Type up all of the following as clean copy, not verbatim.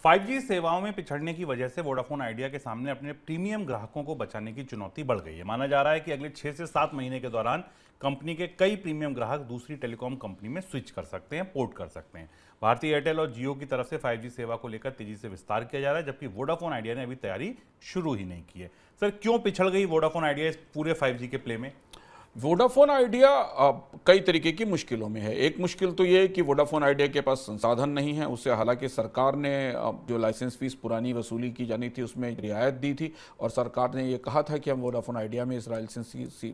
5G सेवाओं में पिछड़ने की वजह से वोडाफोन आइडिया के सामने अपने प्रीमियम ग्राहकों को बचाने की चुनौती बढ़ गई है। माना जा रहा है कि अगले 6 से 7 महीने के दौरान कंपनी के कई प्रीमियम ग्राहक दूसरी टेलीकॉम कंपनी में स्विच कर सकते हैं, पोर्ट कर सकते हैं। भारतीय एयरटेल और जियो की तरफ से 5G सेवा को लेकर तेजी से विस्तार किया जा रहा है, जबकि वोडाफोन आइडिया ने अभी तैयारी शुरू ही नहीं की है। सर, क्यों पिछड़ गई वोडाफोन आइडिया इस पूरे 5G के प्ले में? वोडाफोन आइडिया कई तरिके की मुश्किलों में है। एक मुश्किल तो ये है कि वोडाफोन आइडिया के पास संसाधन नहीं है। उससे हालांकि सरकार ने जो लाइसेंस फीस पुरानी वसूली की जानी थी उसमें रियायत दी थी और सरकार ने ये कहा था कि हम वोडाफोन आइडिया में इस लाइसेंस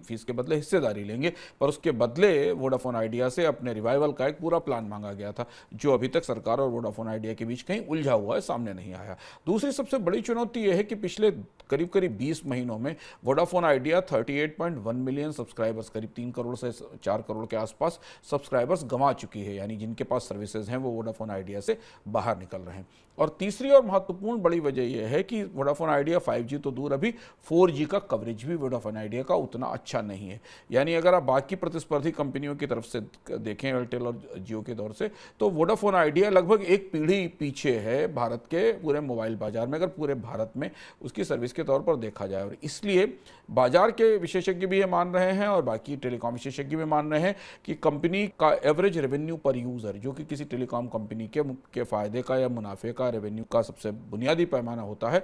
फीस के बदले हिस्सेदारी लेंगे, पर उसके बदले वोडाफोन आइडिया से अपने रिवाइवल का एक पूरा प्लान मांगा गया था, जो अभी तक सरकार और वोडाफोन आइडिया के बीच कहीं उलझा हुआ है, सामने नहीं आया। दूसरी सबसे बड़ी चुनौती यह है कि पिछले करीब करीब 20 महीनों में वोडाफोन आइडिया 38.1 मिलियन सब्सक्राइबर्स, करीब 3 करोड़ से 4 करोड़ के आसपास सब्सक्राइबर्स गंवा चुकी है, यानी जिनके पास सर्विसेज हैं वो वोडाफोन आइडिया से बाहर निकल रहे हैं। और तीसरी और महत्वपूर्ण बड़ी वजह यह है कि वोडाफोन आइडिया 5G तो दूर, अभी 4G का कवरेज भी वोडाफोन आइडिया का उतना अच्छा नहीं है। यानी अगर आप बाकी प्रतिस्पर्धी कंपनियों की तरफ से देखें, एयरटेल और जियो के दौर से, तो वोडाफोन आइडिया लगभग एक पीढ़ी पीछे है भारत के पूरे मोबाइल बाजार में, अगर पूरे भारत में उसकी सर्विस के तौर पर देखा जाए। और इसलिए बाजार के विशेषज्ञ भी ये मान रहे हैं और बाकी टेलीकॉम विशेषज्ञ भी मान रहे हैं कि कंपनी का एवरेज रेवेन्यू पर यूजर, जो कि किसी टेलीकॉम कंपनी के फायदे का या मुनाफे का, रेवेन्यू का सबसे बुनियादी पैमाना होता है,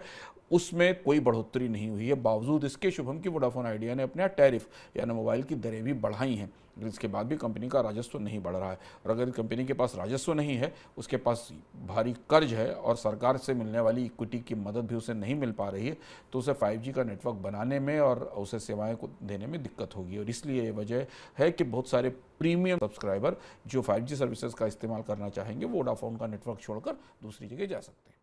उसमें कोई बढ़ोतरी नहीं हुई है। बावजूद इसके शुभम की वोडाफोन आइडिया ने अपने टैरिफ यानी मोबाइल की दरें भी बढ़ाई हैं, इसके बाद भी कंपनी का राजस्व नहीं बढ़ रहा है। और अगर कंपनी के पास राजस्व नहीं है, उसके पास भारी कर्ज है और सरकार से मिलने वाली इक्विटी की मदद भी उसे नहीं मिल पा रही है, तो उसे 5G का नेटवर्क बनाने में और उसे सेवाएं को देने में दिक्कत होगी। और इसलिए ये वजह है कि बहुत सारे प्रीमियम सब्सक्राइबर जो 5G सर्विसेज का इस्तेमाल करना चाहेंगे, वोडाफोन का नेटवर्क छोड़कर दूसरी जगह जा सकते हैं।